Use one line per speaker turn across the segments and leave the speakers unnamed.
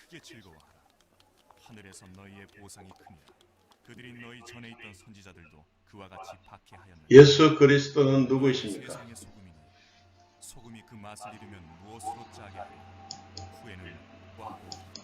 크게 즐거워하라. 하늘에서 너희의 보상이 크니라. 그들이 너희 전에 있던 선지자들도 그와 같이 박해하였느니라.
예수 그리스도는
너희는
누구이십니까?
세상의 소금이니 소금이 그 맛을 잃으면 무엇으로 짜게 하리요? 후에는 과하리라.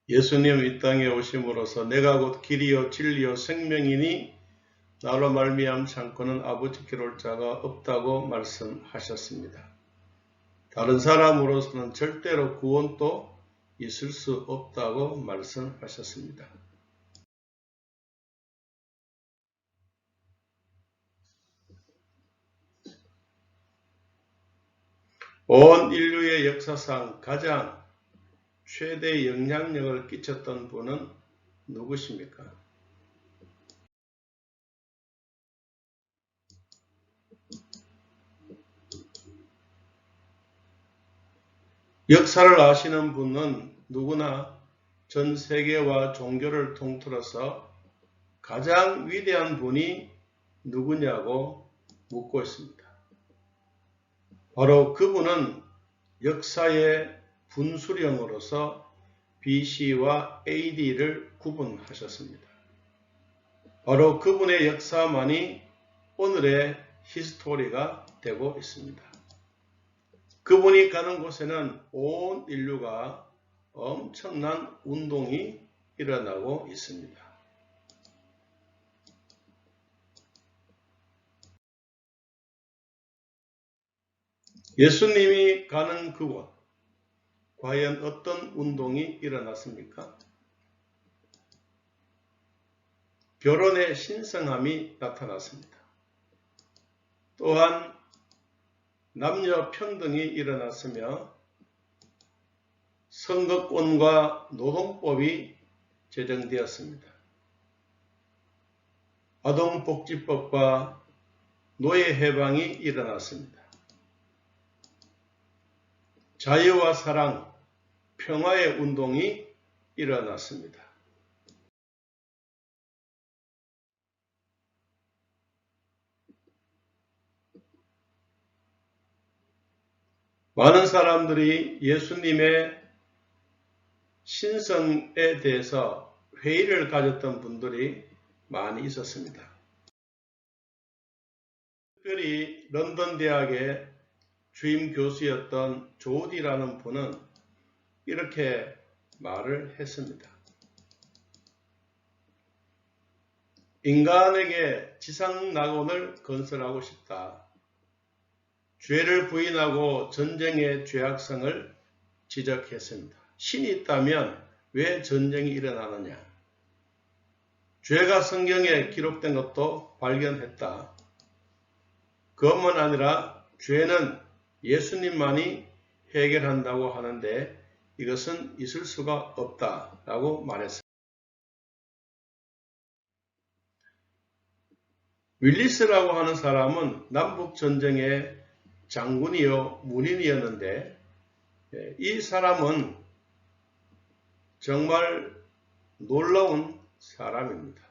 예수님 이 땅에 오심으로써 내가 곧 길이요 진리요 생명이니 나로 말미암 참고는 아버지께로 올 자가 없다고 말씀하셨습니다. 다른 사람으로서는 절대로 구원도 있을 수 없다고 말씀하셨습니다. 온 인류의 역사상 가장 최대 영향력을 끼쳤던 분은 누구십니까? 역사를 아시는 분은 누구나 전 세계와 종교를 통틀어서 가장 위대한 분이 누구냐고 묻고 있습니다. 바로 그분은 역사의 분수령으로서 BC와 AD를 구분하셨습니다. 바로 그분의 역사만이 오늘의 히스토리가 되고 있습니다. 그분이 가는 곳에는 온 인류가 엄청난 운동이 일어나고 있습니다. 예수님이 가는 그곳, 과연 어떤 운동이 일어났습니까? 결혼의 신성함이 나타났습니다. 또한 남녀 평등이 일어났으며 선거권과 노동법이 제정되었습니다. 아동복지법과 노예 해방이 일어났습니다. 자유와 사랑, 평화의 운동이 일어났습니다. 많은 사람들이 예수님의 신성에 대해서 회의를 가졌던 분들이 많이 있었습니다. 특별히 런던 대학의 주임 교수였던 조디라는 분은 이렇게 말을 했습니다. 인간에게 지상낙원을 건설하고 싶다. 죄를 부인하고 전쟁의 죄악성을 지적했습니다. 신이 있다면 왜 전쟁이 일어나느냐? 죄가 성경에 기록된 것도 발견했다. 그것만 아니라 죄는 예수님만이 해결한다고 하는데 이것은 있을 수가 없다라고 말했습니다. 윌리스라고 하는 사람은 남북전쟁의 장군이요 문인이었는데 이 사람은 정말 놀라운 사람입니다.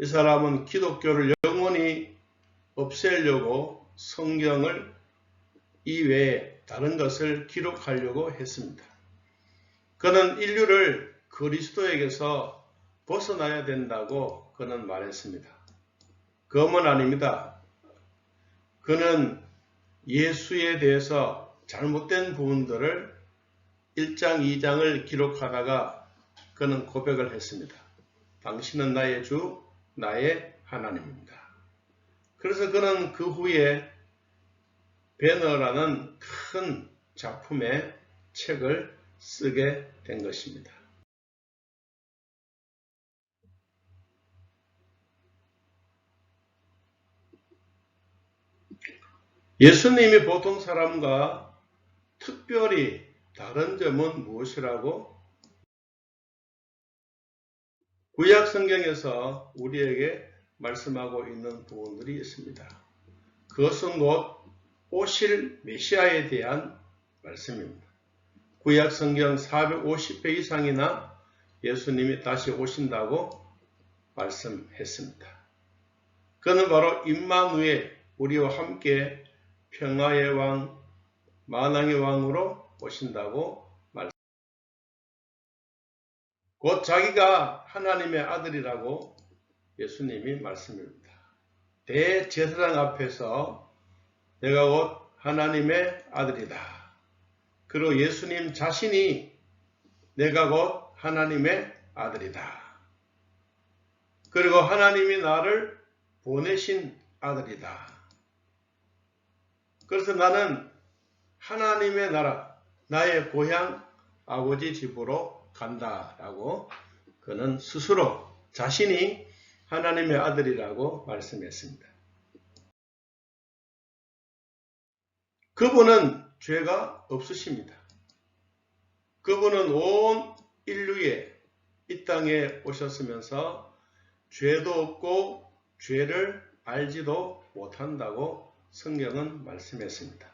이 사람은 기독교를 영원히 없애려고 성경을 이외에 다른 것을 기록하려고 했습니다. 그는 인류를 그리스도에게서 벗어나야 된다고 그는 말했습니다. 그것만 아닙니다. 그는 예수에 대해서 잘못된 부분들을 1장, 2장을 기록하다가 그는 고백을 했습니다. 당신은 나의 주, 나의 하나님입니다. 그래서 그는 그 후에 배너라는 큰 작품의 책을 쓰게 된 것입니다. 예수님이 보통 사람과 특별히 다른 점은 무엇이라고? 구약 성경에서 우리에게 말씀하고 있는 부분들이 있습니다. 그것은 곧 오실 메시아에 대한 말씀입니다. 구약 성경 450회 이상이나 예수님이 다시 오신다고 말씀했습니다. 그는 바로 임마누엘, 우리와 함께 평화의 왕, 만왕의 왕으로 오신다고 말씀합니다. 곧 자기가 하나님의 아들이라고 예수님이 말씀합니다. 대제사장 앞에서 내가 곧 하나님의 아들이다. 그리고 예수님 자신이 내가 곧 하나님의 아들이다. 그리고 하나님이 나를 보내신 아들이다. 그래서 나는 하나님의 나라, 나의 고향 아버지 집으로 간다라고 그는 스스로 자신이 하나님의 아들이라고 말씀했습니다. 그분은 죄가 없으십니다. 그분은 온 인류에 이 땅에 오셨으면서 죄도 없고 죄를 알지도 못한다고 성경은 말씀했습니다.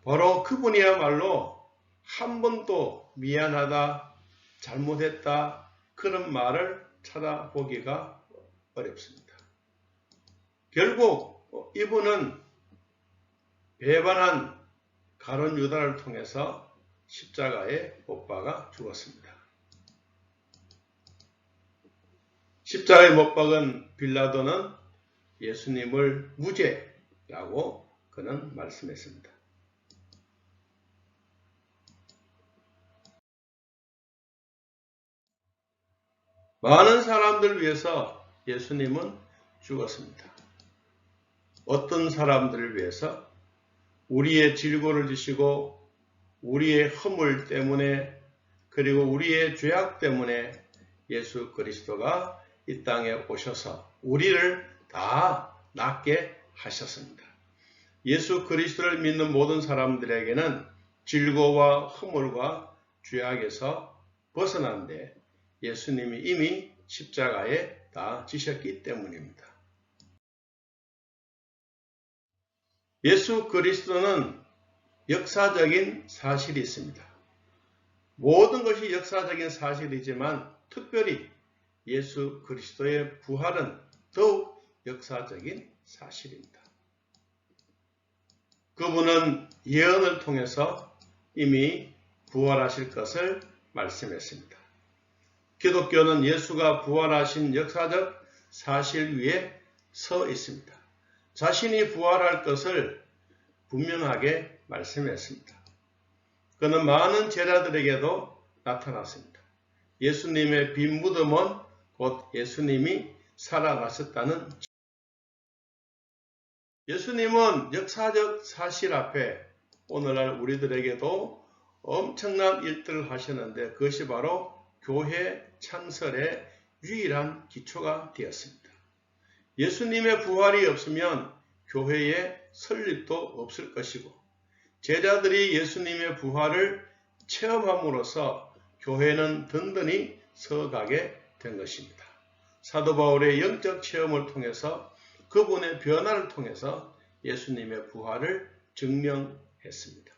바로 그분이야말로 한 번도 미안하다, 잘못했다 그런 말을 찾아보기가 어렵습니다. 결국 이분은 배반한 가룟 유다를 통해서 십자가에 못 박아 죽었습니다. 십자가에 못 박은 빌라도는 예수님을 무죄라고 그는 말씀했습니다. 많은 사람들 위해서 예수님은 죽었습니다. 어떤 사람들을 위해서? 우리의 질고를 지시고 우리의 허물 때문에 그리고 우리의 죄악 때문에 예수 그리스도가 이 땅에 오셔서 우리를 다 낫게 하셨습니다. 예수 그리스도를 믿는 모든 사람들에게는 질고와 허물과 죄악에서 벗어난데 예수님이 이미 십자가에 다 지셨기 때문입니다. 예수 그리스도는 역사적인 사실이 있습니다. 모든 것이 역사적인 사실이지만 특별히 예수 그리스도의 부활은 더욱 역사적인 사실입니다. 그분은 예언을 통해서 이미 부활하실 것을 말씀했습니다. 기독교는 예수가 부활하신 역사적 사실 위에 서 있습니다. 자신이 부활할 것을 분명하게 말씀했습니다. 그는 많은 제자들에게도 나타났습니다. 예수님의 빈 무덤은 곧 예수님이 살아나셨다는 예수님은 역사적 사실 앞에 오늘날 우리들에게도 엄청난 일들을 하셨는데 그것이 바로 교회 창설의 유일한 기초가 되었습니다. 예수님의 부활이 없으면 교회의 설립도 없을 것이고 제자들이 예수님의 부활을 체험함으로써 교회는 든든히 서가게 된 것입니다. 사도 바울의 영적 체험을 통해서 그분의 변화를 통해서 예수님의 부활을 증명했습니다.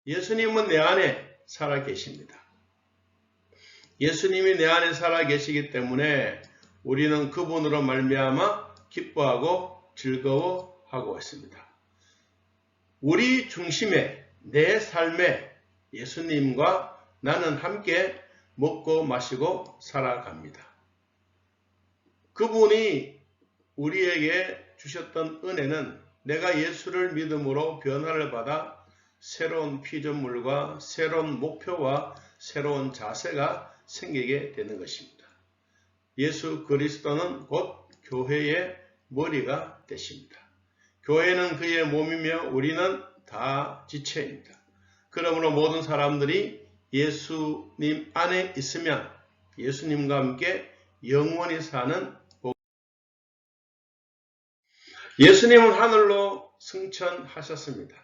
예수님은 내 안에 살아 계십니다. 예수님이 내 안에 살아 계시기 때문에 우리는 그분으로 말미암아 기뻐하고 즐거워하고 있습니다. 우리 중심에 내 삶에 예수님과 나는 함께 먹고 마시고 살아갑니다. 그분이 우리에게 주셨던 은혜는 내가 예수를 믿음으로 변화를 받아 새로운 피조물과 새로운 목표와 새로운 자세가 생기게 되는 것입니다. 예수 그리스도는 곧 교회의 머리가 되십니다. 교회는 그의 몸이며 우리는 다 지체입니다. 그러므로 모든 사람들이 예수님 안에 있으면 예수님과 함께 영원히 사는 예수님은 하늘로 승천하셨습니다.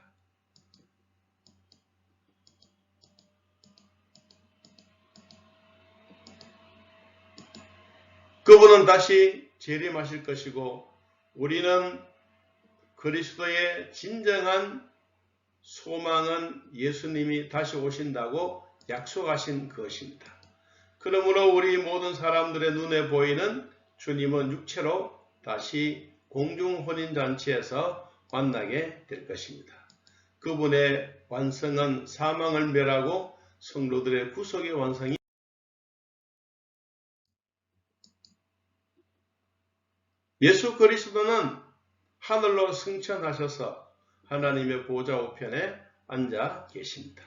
그분은 다시 재림하실 것이고 우리는 그리스도의 진정한 소망은 예수님이 다시 오신다고 약속하신 것입니다. 그러므로 우리 모든 사람들의 눈에 보이는 주님은 육체로 다시 공중혼인잔치에서 만나게 될 것입니다. 그분의 완성은 사망을 멸하고 성도들의 구속의 완성이 예수 그리스도는 하늘로 승천하셔서 하나님의 보좌 우편에 앉아 계십니다.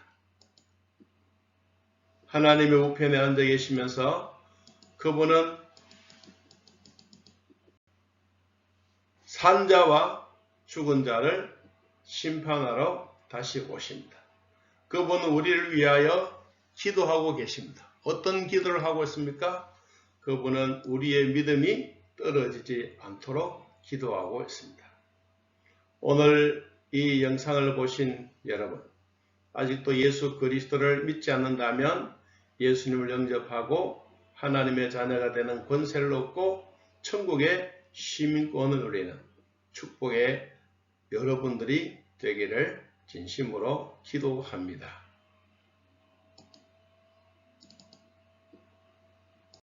하나님의 우편에 앉아 계시면서 그분은 산자와 죽은 자를 심판하러 다시 오십니다. 그분은 우리를 위하여 기도하고 계십니다. 어떤 기도를 하고 있습니까? 그분은 우리의 믿음이 떨어지지 않도록 기도하고 있습니다. 오늘 이 영상을 보신 여러분, 아직도 예수 그리스도를 믿지 않는다면 예수님을 영접하고 하나님의 자녀가 되는 권세를 얻고 천국의 시민권을 누리는 축복의 여러분들이 되기를 진심으로 기도합니다.